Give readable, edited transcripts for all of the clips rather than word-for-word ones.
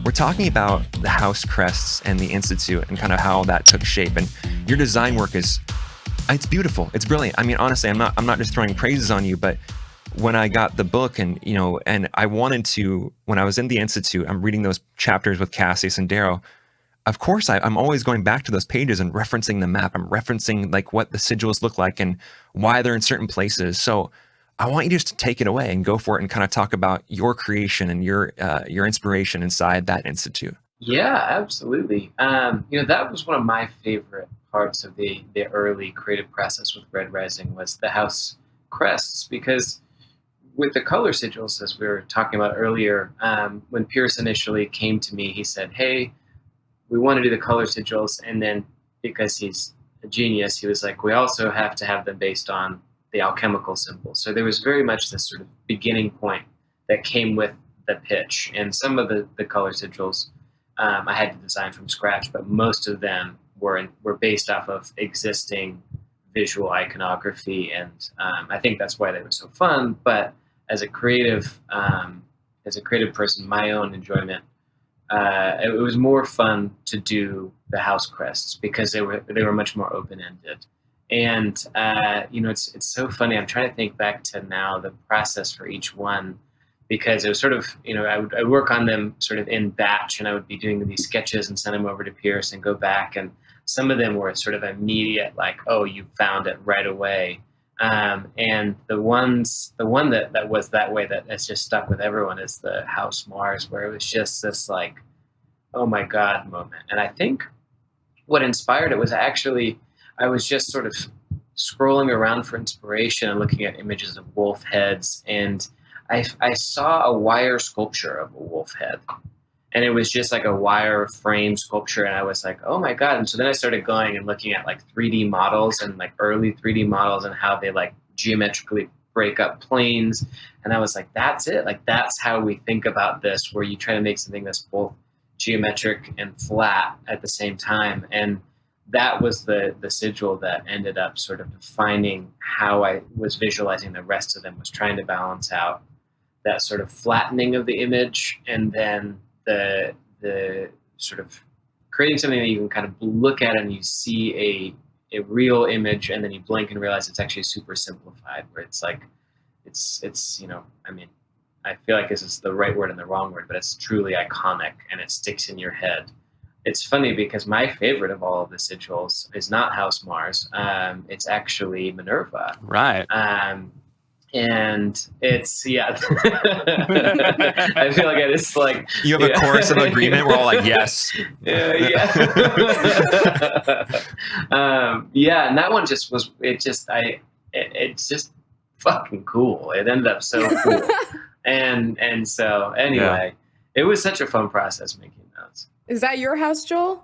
we're talking about the House Crests and the Institute and kind of how that took shape. And your design work it's beautiful. It's brilliant. I mean, honestly, I'm not just throwing praises on you, but when I got the book and I wanted to, when I was in the Institute, I'm reading those chapters with Cassius and Darrow. Of course, I'm always going back to those pages and referencing the map. I'm referencing like what the sigils look like and why they're in certain places. So I want you just to take it away and go for it and kind of talk about your creation and your inspiration inside that Institute. Yeah, absolutely. That was one of my favorite parts of the early creative process with Red Rising was the House Crests, because with the color sigils, as we were talking about earlier, when Pierce initially came to me, he said, "Hey, we want to do the color sigils," and then because he's a genius, he was like, "We also have to have them based on the alchemical symbols." So there was very much this sort of beginning point that came with the pitch, and some of the color sigils I had to design from scratch, but most of them were based off of existing visual iconography, and I think that's why they were so fun. But as a creative person, my own enjoyment, it was more fun to do the House Crests because they were much more open ended. And it's so funny. I'm trying to think back to now the process for each one, because it was sort of, I'd work on them sort of in batch, and I would be doing these sketches and send them over to Pierce and go back. And some of them were sort of immediate, like, "Oh, you found it right away." And the one that was that way, that has just stuck with everyone, is the House Mars, where it was just this like, oh my God moment. And I think what inspired it was actually, I was just sort of scrolling around for inspiration and looking at images of wolf heads, and I saw a wire sculpture of a wolf head, and it was just like a wire frame sculpture, and I was like, oh my God. And so then I started going and looking at like 3D models and like early 3D models and how they like geometrically break up planes, and I was like, that's it, like that's how we think about this, where you try to make something that's both geometric and flat at the same time. And that was the sigil that ended up sort of defining how I was visualizing the rest of them, was trying to balance out that sort of flattening of the image, and then the sort of creating something that you can kind of look at and you see a real image, and then you blink and realize it's actually super simplified, where it's like, it's I mean, I feel like this is the right word and the wrong word, but it's truly iconic and it sticks in your head. It's funny because my favorite of all of the sigils is not House Mars. It's actually Minerva. Right. And it's, yeah. I feel like I just like... You have a chorus of agreement. We're all like, yes. Yeah. And that one just was, it's just fucking cool. It ended up so cool. And so anyway, It was such a fun process making those. Is that your house, Joel?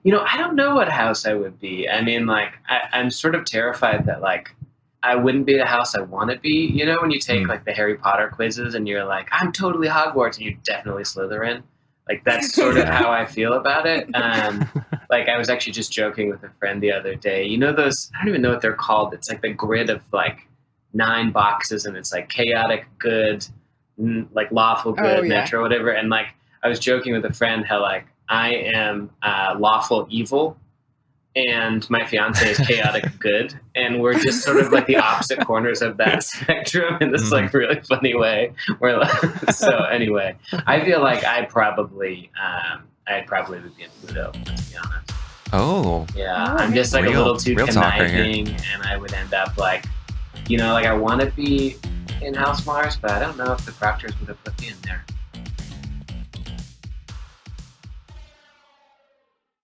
I don't know what house I would be. I mean, like, I'm sort of terrified that, like, I wouldn't be the house I want to be. When you take, like, the Harry Potter quizzes and you're like, I'm totally Hogwarts, and you're definitely Slytherin. Like, that's sort of how I feel about it. Like, I was actually just joking with a friend the other day. Those, I don't even know what they're called. It's like the grid of, like, 9 boxes, and it's, like, chaotic good, like, lawful good, natural, whatever. And, like, I was joking with a friend how, like, I am lawful evil, and my fiance is chaotic good, and we're just sort of like the opposite corners of that spectrum in this like really funny way. So anyway, I feel like I probably would be in Pluto, let's be honest. Oh. Yeah, I'm just like a little too conniving, and I would end up like, like I want to be in House Mars, but I don't know if the Proctors would have put me in there.